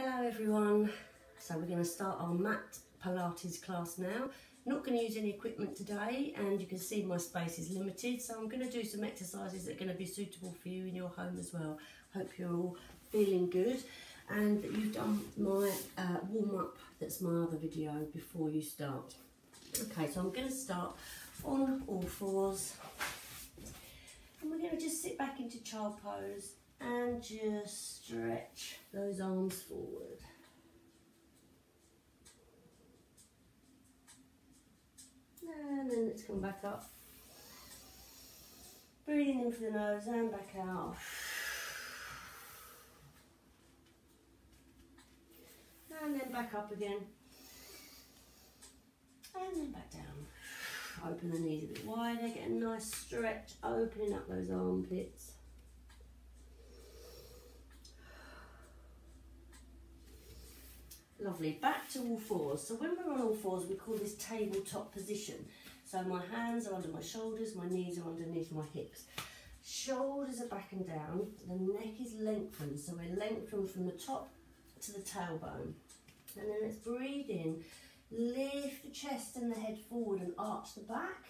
Hello everyone. So we're going to start our mat Pilates class now. Not going to use any equipment today, and you can see my space is limited, so I'm going to do some exercises that are going to be suitable for you in your home as well. Hope you're all feeling good and that you've done my warm-up, that's my other video, before you start. Okay, so I'm going to start on all fours, and we're going to just sit back into child pose and just stretch those arms forward. And then let's come back up. Breathing in through the nose and back out. And then back up again. And then back down. Open the knees a bit wider, get a nice stretch, opening up those armpits. Lovely, back to all fours. So when we're on all fours, we call this tabletop position. So my hands are under my shoulders, my knees are underneath my hips. Shoulders are back and down, the neck is lengthened. So we're lengthened from the top to the tailbone. And then let's breathe in, lift the chest and the head forward and arch the back.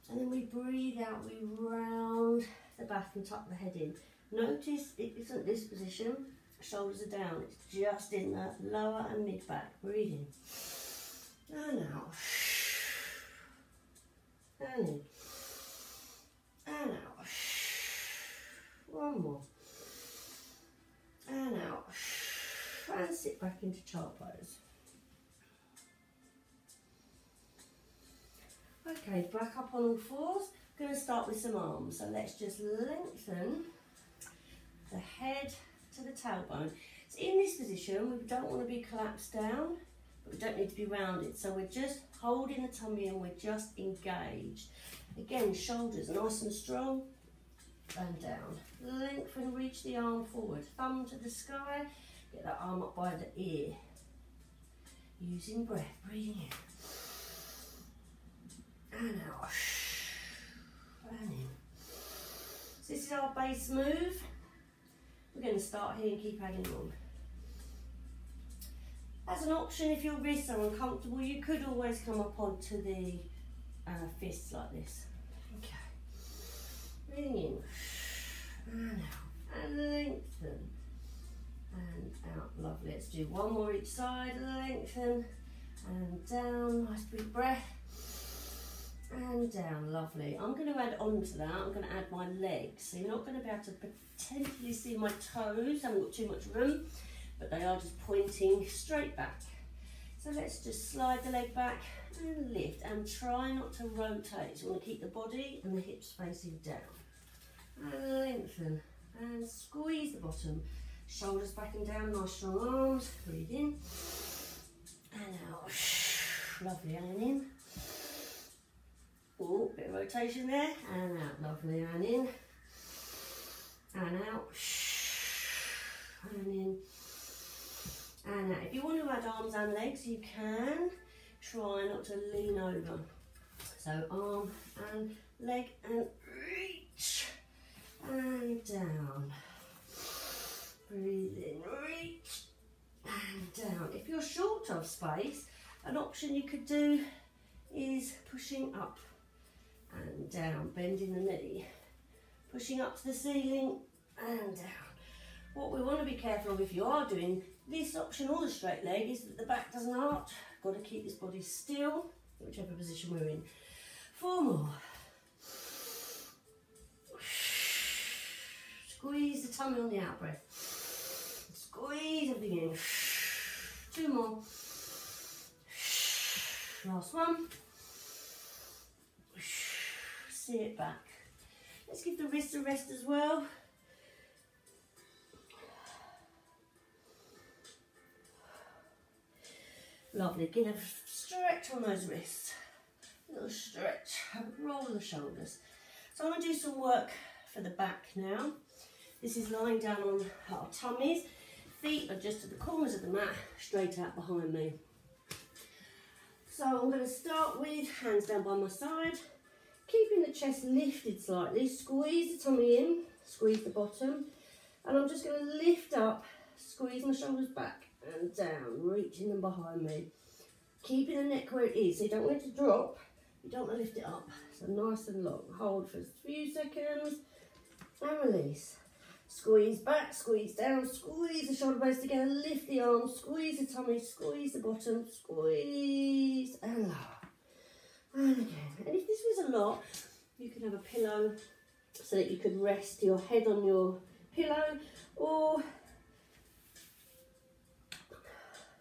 And then we breathe out, we round the back and tuck the head in. Notice it isn't this position. Shoulders are down, it's just in the lower and mid back. Breathe in and out, and in and out. One more, and out, and sit back into child pose. Okay, back up on all fours. Going to start with some arms, so let's just lengthen the head to the tailbone. So in this position, we don't want to be collapsed down, but we don't need to be rounded. So we're just holding the tummy and we're just engaged. Again, shoulders nice and strong and down. Lengthen, reach the arm forward. Thumb to the sky, get that arm up by the ear. Using breath, breathing in. And out. And in. So this is our base move. We're going to start here and keep adding on. As an option, if your wrists are uncomfortable, you could always come up onto the fists like this. Okay. Breathing in and out and lengthen and out. Lovely. Let's do one more each side. Lengthen and down. Nice big breath. And down, lovely. I'm going to add on to that, I'm going to add my legs. So you're not going to be able to potentially see my toes, haven't got too much room, but they are just pointing straight back. So let's just slide the leg back and lift, and try not to rotate. So you want to keep the body and the hips facing down. And lengthen, and squeeze the bottom. Shoulders back and down, nice strong arms. Breathe in, and out. Lovely, and in. Oh, bit of rotation there, and out, lovely, and in, and out, and in, and out. If you want to add arms and legs, you can. Try not to lean over. So arm and leg, and reach, and down. Breathe in, reach, and down. If you're short of space, an option you could do is pushing up and down, bending the knee, pushing up to the ceiling and down. What we want to be careful of if you are doing this option or the straight leg is that the back doesn't arch. Got to keep this body still, whichever position we're in. 4 more. Squeeze the tummy on the out breath. Squeeze everything in. 2 more. Last one. Sit back. Let's give the wrists a rest as well. Lovely. Get a stretch on those wrists. A little stretch. Roll the shoulders. So I'm going to do some work for the back now. This is lying down on our tummies. Feet are just at the corners of the mat, straight out behind me. So I'm going to start with hands down by my side. Keeping the chest lifted slightly, squeeze the tummy in, squeeze the bottom, and I'm just going to lift up, squeeze squeezing my shoulders back and down, reaching them behind me. Keeping the neck where it is, so you don't want it to drop, you don't want to lift it up. So nice and long. Hold for a few seconds and release. Squeeze back, squeeze down, squeeze the shoulder blades together, lift the arms, squeeze the tummy, squeeze the bottom, squeeze and lower. And again. And if this was a lot, you could have a pillow so that you could rest your head on your pillow, or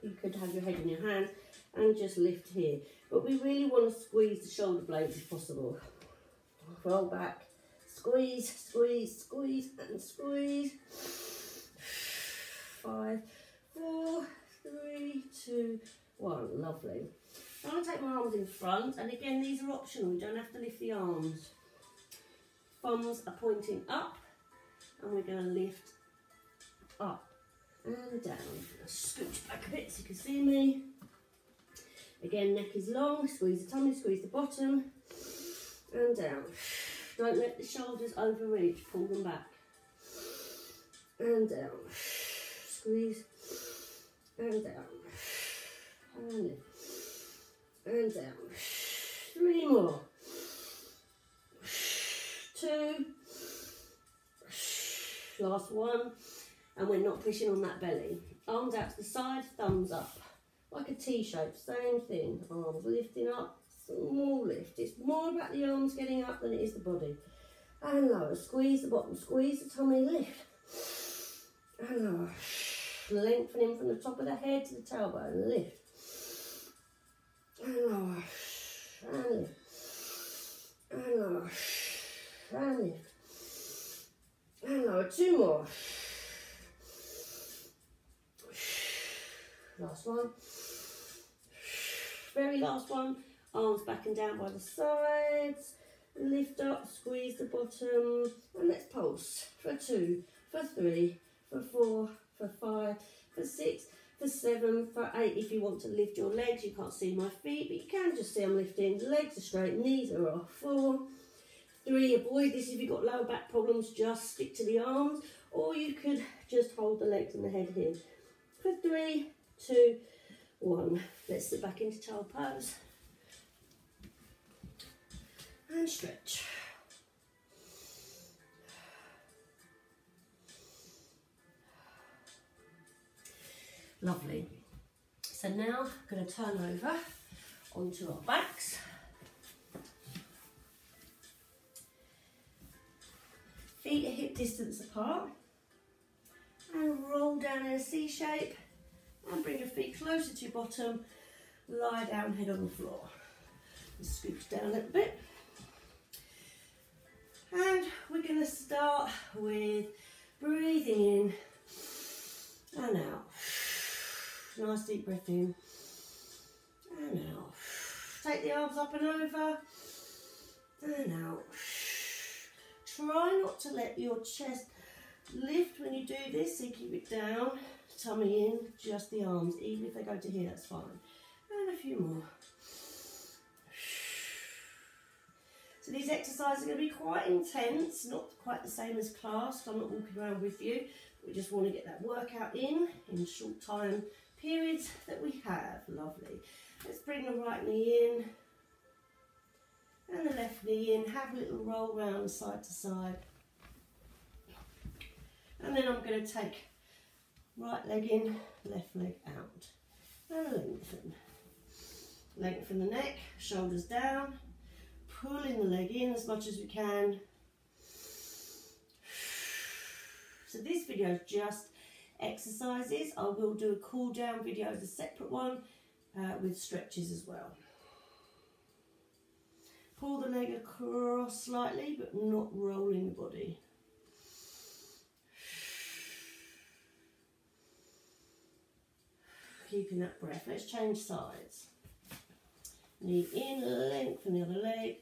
you could have your head in your hand and just lift here. But we really want to squeeze the shoulder blades if possible. Roll back, squeeze, squeeze, squeeze and squeeze. 5, 4, 3, 2, 1. Lovely. I'm going to take my arms in front, and again these are optional, you don't have to lift the arms. Thumbs are pointing up, and we're going to lift up and down. Scooch back a bit so you can see me. Again, neck is long, squeeze the tummy, squeeze the bottom, and down. Don't let the shoulders overreach, pull them back. And down. Squeeze, and down. And lift. And down. 3 more. 2. Last one. And we're not pushing on that belly. Arms out to the side, thumbs up. Like a T shape, same thing. Arms lifting up, small lift. It's more about the arms getting up than it is the body. And lower, squeeze the bottom, squeeze the tummy, lift. And lower. Lengthening from the top of the head to the tailbone, lift. And lower. And lift. And lower. And lift. And lower. 2 more. Last one. Very last one. Arms back and down by the sides. Lift up, squeeze the bottom. And let's pulse. For 2, for 3, for 4, for 5, for 6, for 7, for 8. If you want to lift your legs, you can't see my feet, but you can just see I'm lifting. Legs are straight, knees are off. 4, 3, avoid this if you've got lower back problems, just stick to the arms. Or you could just hold the legs and the head here. For 3, 2, 1. Let's sit back into child pose. And stretch. Lovely. So now I'm going to turn over onto our backs. Feet are hip distance apart. And roll down in a C shape. And bring your feet closer to your bottom. Lie down, head on the floor. And scooch down a little bit. And we're going to start with breathing in and out. Nice deep breath in and out. Take the arms up and over and out. Try not to let your chest lift when you do this, so keep it down, tummy in, just the arms. Even if they go to here, that's fine. And a few more. So these exercises are going to be quite intense, not quite the same as class, so I'm not walking around with you. We just want to get that workout in short time periods that we have. Lovely. Let's bring the right knee in and the left knee in. Have a little roll round side to side. And then I'm going to take right leg in, left leg out. And lengthen. Lengthen the neck, shoulders down. Pulling the leg in as much as we can. So this video is just exercises. I will do a cool down video as a separate one with stretches as well. Pull the leg across slightly, but not rolling the body. Keeping that breath. Let's change sides. Knee in, lengthen the other leg.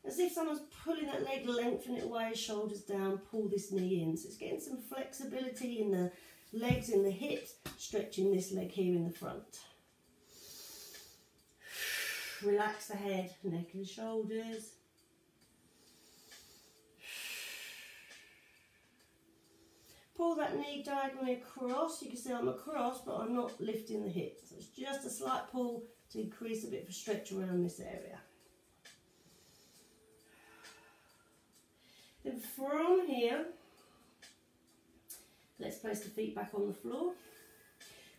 As if someone's pulling that leg, lengthen it away, shoulders down, pull this knee in. So it's getting some flexibility in the legs, in the hips, stretching this leg here in the front. Relax the head, neck and shoulders. pull that knee diagonally across. You can see I'm across, but I'm not lifting the hip. So it's just a slight pull to increase a bit of a stretch around this area. Then from here, let's place the feet back on the floor.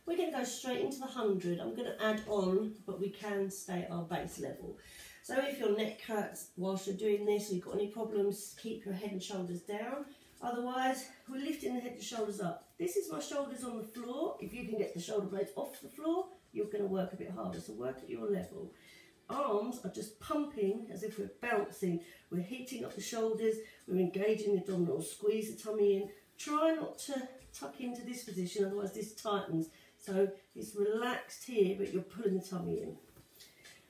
We're going to go straight into the 100. I'm going to add on, but we can stay at our base level. So if your neck hurts whilst you're doing this, or you've got any problems, keep your head and shoulders down. Otherwise, we're lifting the head and shoulders up. This is my shoulders on the floor. If you can get the shoulder blades off the floor, you're going to work a bit harder. So work at your level. Arms are just pumping as if we're bouncing. We're heating up the shoulders. We're engaging the abdominals. Squeeze the tummy in. Try not to tuck into this position, otherwise this tightens. So it's relaxed here, but you're pulling the tummy in.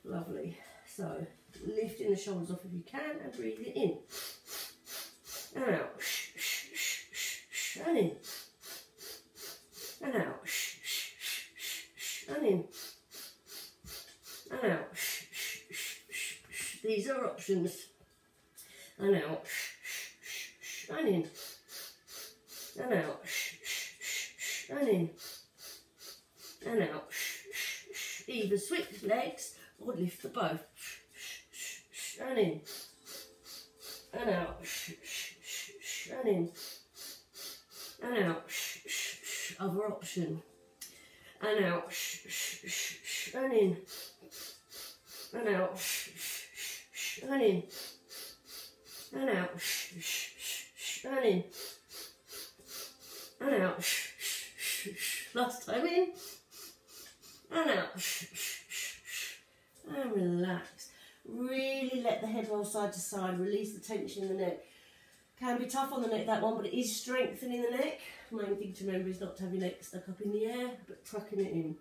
Lovely. So lifting the shoulders off if you can and breathe it in. And out. And in. And out. And in. And out. These are options. And out. And in. And out. And in. And out. Either switch legs or lift the both. And in. And out. And in. And out. Other option. And out. And in. And out. And in. And out. And in. And out. Last time in. And out. And relax. Really let the head roll side to side. Release the tension in the neck. Can be tough on the neck, that one, but it is strengthening the neck. Main thing to remember is not to have your neck stuck up in the air, but tucking it in.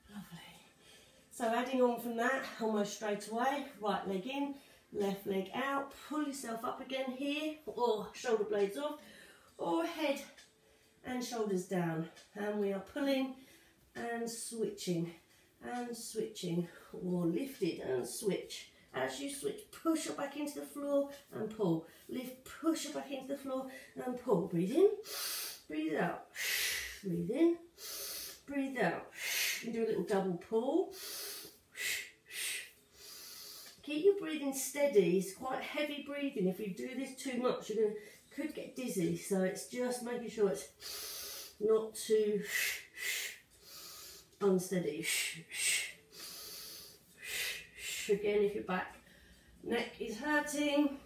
Lovely. So adding on from that, almost straight away, right leg in, left leg out. Pull yourself up again here, or shoulder blades off, or head and shoulders down. And we are pulling and switching, or lifted and switch. As you switch, push up back into the floor and pull. Lift, push up back into the floor and pull. Breathe in, breathe out. Breathe in, breathe out. And do a little double pull. Keep your breathing steady. It's quite heavy breathing. If you do this too much, you could get dizzy. So it's just making sure it's not too unsteady. Again, if your back neck is hurting,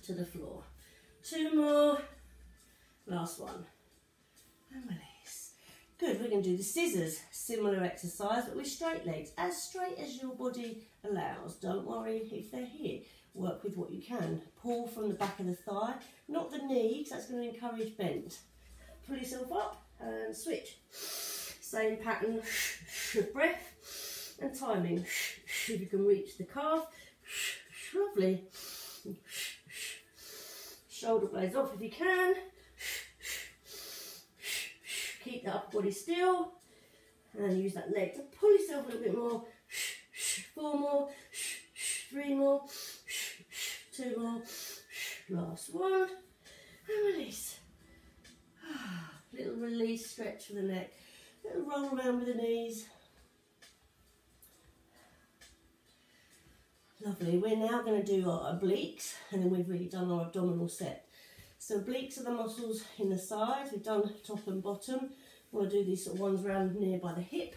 to the floor. 2 more. Last one. And release. Good, we're going to do the scissors. Similar exercise, but with straight legs. As straight as your body allows. Don't worry if they're here. Work with what you can. Pull from the back of the thigh, not the knee, because that's going to encourage bend. Pull yourself up and switch. Same pattern of breath and timing. If you can reach the calf, lovely. Shoulder blades off if you can. Keep the upper body still and use that leg to pull yourself a little bit more. 4 more, 3 more, 2 more, last one, and release. Little release, stretch for the neck, little roll around with the knees. Lovely. We're now going to do our obliques, and then we've really done our abdominal set. So obliques are the muscles in the sides. We've done top and bottom. We want to do these sort of ones around near by the hip.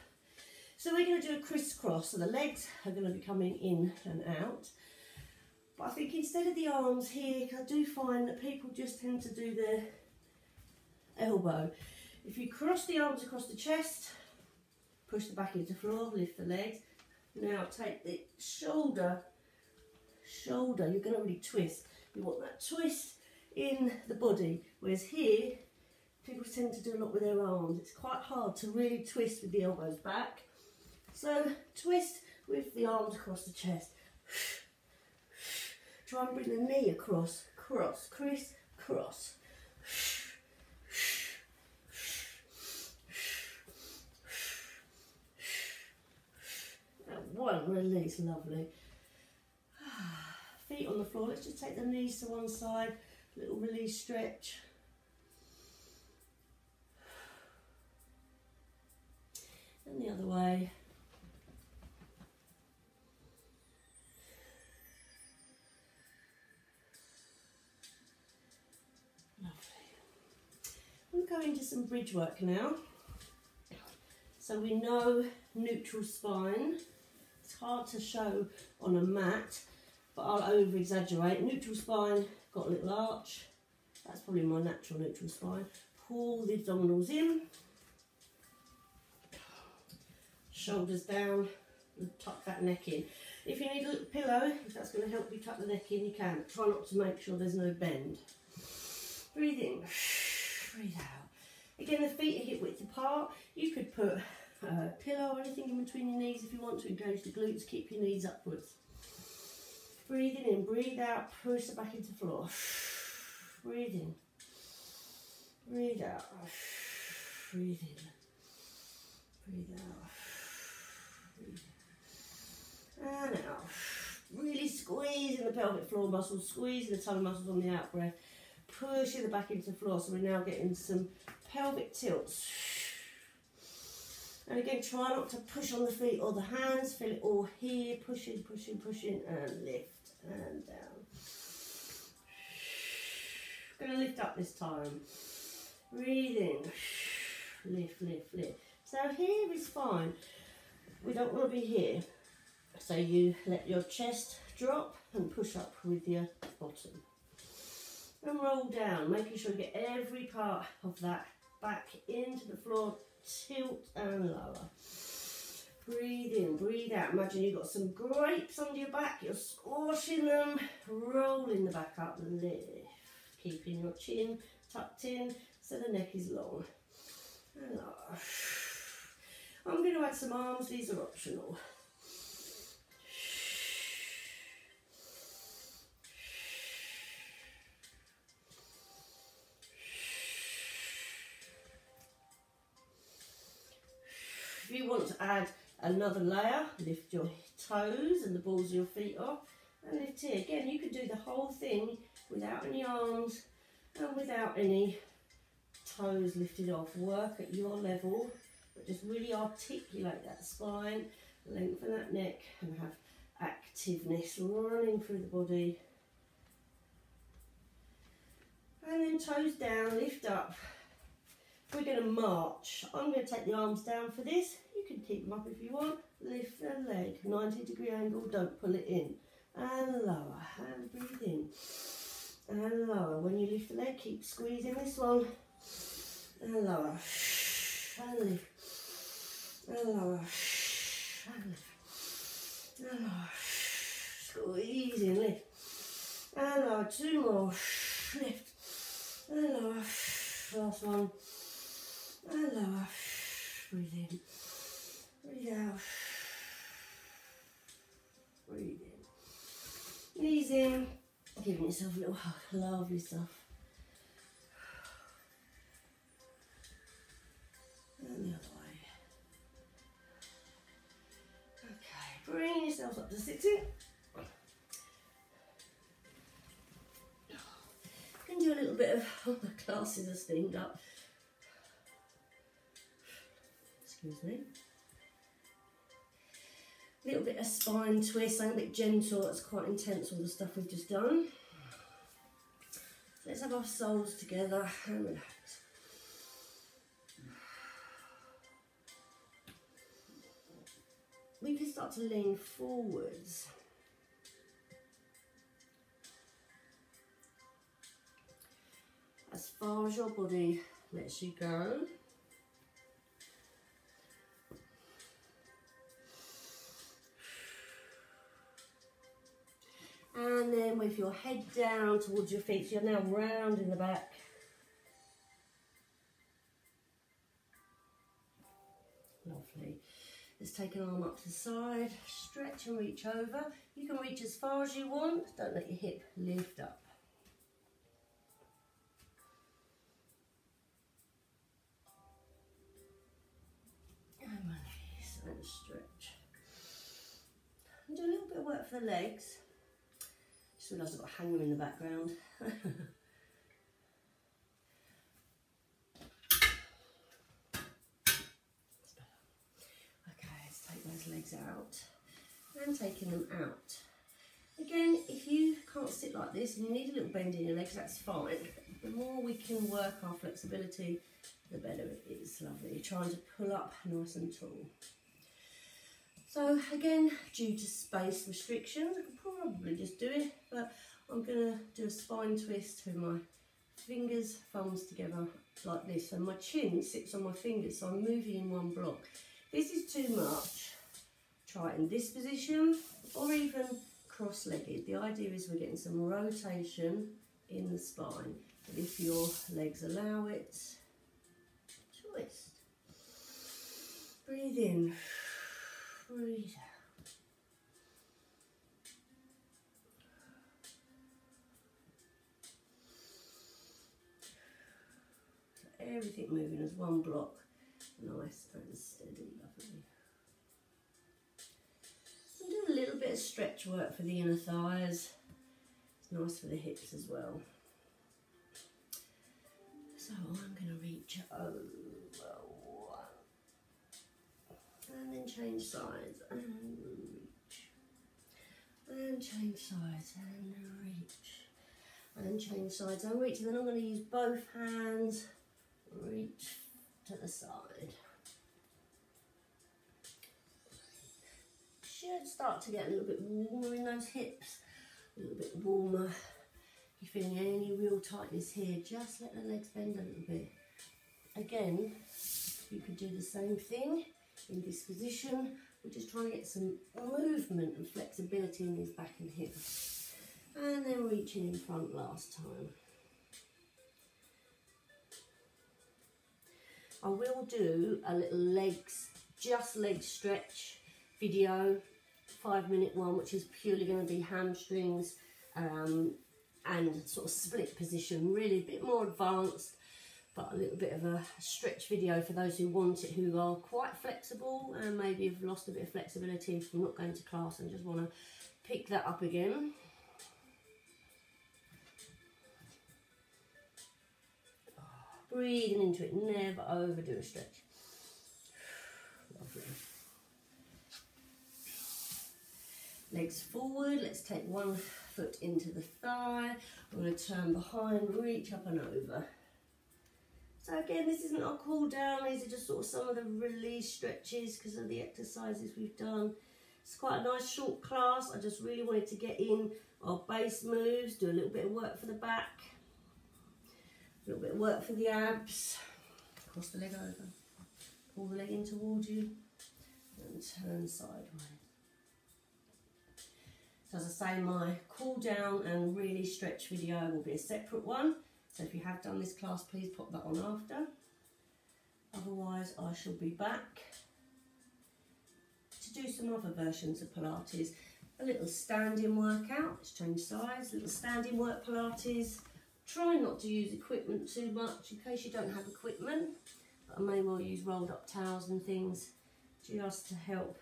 So we're going to do a crisscross. So the legs are going to be coming in and out. But I think instead of the arms here, I do find that people just tend to do their elbow. If you cross the arms across the chest, push the back into the floor, lift the legs. Now take the shoulder, you're going to really twist. You want that twist in the body, whereas here, people tend to do a lot with their arms. It's quite hard to really twist with the elbows back. So twist with the arms across the chest. Try and bring the knee across, cross, criss, cross. One release, lovely. Feet on the floor. Let's just take the knees to one side. Little release stretch. way. We'll go into some bridge work now. So we know neutral spine. It's hard to show on a mat, but I'll over exaggerate. Neutral spine, got a little arch. That's probably my natural neutral spine. Pull the abdominals in. Shoulders down, and tuck that neck in. If you need a little pillow, if that's going to help you tuck the neck in, you can. Try not to make sure there's no bend. Breathe in, breathe out. Again, the feet are hip width apart. You could put a pillow or anything in between your knees if you want to engage the glutes. Keep your knees upwards. Breathing in, breathe out, push it back into floor. Breathe in, breathe out, breathe in, breathe out, breathe in. And out. Really squeezing the pelvic floor muscles, squeezing the tummy muscles on the out breath, pushing the back into the floor. So we're now getting some pelvic tilts. And again, try not to push on the feet or the hands, feel it all here, pushing, pushing, pushing, and lift and down. Going to lift up this time. Breathe in, lift, lift, lift. So here is fine. We don't want to be here. So you let your chest drop and push up with your bottom. And roll down, making sure you get every part of that back into the floor, tilt and lower. Breathe in, breathe out. Imagine you've got some grapes under your back, you're squashing them, rolling the back up, lift. Keeping your chin tucked in so the neck is long. And lower. I'm going to add some arms, these are optional. If you want to add another layer, lift your toes and the balls of your feet off and lift here. Again, you could do the whole thing without any arms and without any toes lifted off. Work at your level, but just really articulate that spine, lengthen that neck and have activeness running through the body. And then toes down, lift up. We're going to march. I'm going to take the arms down for this. You can keep them up if you want. Lift the leg, 90-degree angle, don't pull it in. And lower, and breathe in. And lower. When you lift the leg, keep squeezing this one. And lower. And lift. And lower. And lift. And lower. Squeezing, lift. And lower. Two more. Lift. And lower. Last one. And lower. Breathe in. Breathe out. Breathe in. Knees in. Giving yourself a little hug. Lovely stuff. And the other way. Okay. Bring yourself up to sitting. You can do a little bit of, oh, my glasses are steamed up. Excuse me. A little bit of spine twist, something a bit gentle. That's quite intense, all the stuff we've just done. Let's have our soles together and relax. We can start to lean forwards. As far as your body lets you go. And then with your head down towards your feet, so you're now round in the back. Lovely. Let's take an arm up to the side, stretch and reach over. You can reach as far as you want, don't let your hip lift up. And release and stretch. And do a little bit of work for the legs. Just realised I've got a hanger in the background. Okay, legs out and taking them out. Again, if you can't sit like this and you need a little bend in your legs, that's fine. The more we can work our flexibility, the better it is. Lovely. You're trying to pull up nice and tall. So again, due to space restrictions, I could probably just do it, but I'm going to do a spine twist with my fingers, thumbs together like this. So my chin sits on my fingers, so I'm moving in one block. If this is too much, try it in this position or even cross-legged. The idea is we're getting some rotation in the spine. But if your legs allow it, twist. Breathe in. Breathe out. So everything moving as one block, nice and steady, lovely. So do a little bit of stretch work for the inner thighs. It's nice for the hips as well. So I'm going to reach over. And then change sides and reach, and change sides and reach, and change sides and reach. And then I'm going to use both hands, reach to the side. Should start to get a little bit warmer in those hips, a little bit warmer. If you're feeling any real tightness here, just let the legs bend a little bit. Again, you could do the same thing in this position. We're just trying to get some movement and flexibility in these back and hips. And then reaching in front last time. I will do a little legs, just leg stretch video, 5-minute one, which is purely going to be hamstrings and sort of split position, really a bit more advanced, but a little bit of a stretch video for those who want it, who are quite flexible and maybe have lost a bit of flexibility if you're not going to class and just want to pick that up again. Breathing into it, never overdo a stretch. Lovely. Legs forward, let's take one foot into the thigh. I'm going to turn behind, reach up and over. So again, this isn't our cool down, these are just sort of some of the release stretches because of the exercises we've done. It's quite a nice short class. I just really wanted to get in our base moves, do a little bit of work for the back, a little bit of work for the abs. Cross the leg over, pull the leg in towards you and turn sideways. So as I say, my cool down and really stretch video will be a separate one. So if you have done this class, please pop that on after. Otherwise, I shall be back to do some other versions of Pilates. A little standing workout, let's change sides, little standing work Pilates. Try not to use equipment too much in case you don't have equipment, but I may well use rolled up towels and things just to help.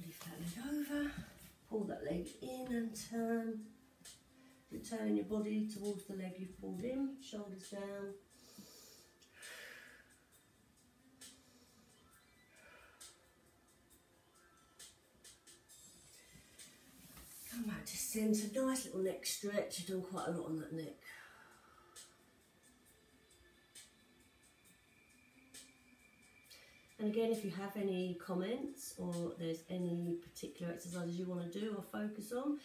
Lift that leg over, pull that leg in and turn. You're turning your body towards the leg you've pulled in, shoulders down. Come back to centre, nice little neck stretch. You've done quite a lot on that neck. And again, if you have any comments or there's any particular exercises you want to do or focus on,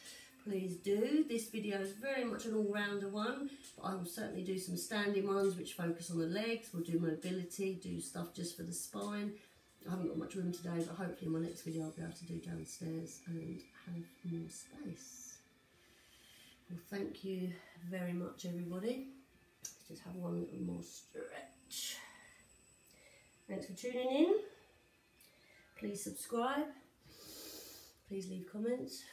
please do. This video is very much an all-rounder one, but I will certainly do some standing ones which focus on the legs. We'll do mobility, do stuff just for the spine. I haven't got much room today, but hopefully in my next video I'll be able to do downstairs and have more space. Well, thank you very much, everybody. Let's just have one little more stretch. Thanks for tuning in. Please subscribe. Please leave comments.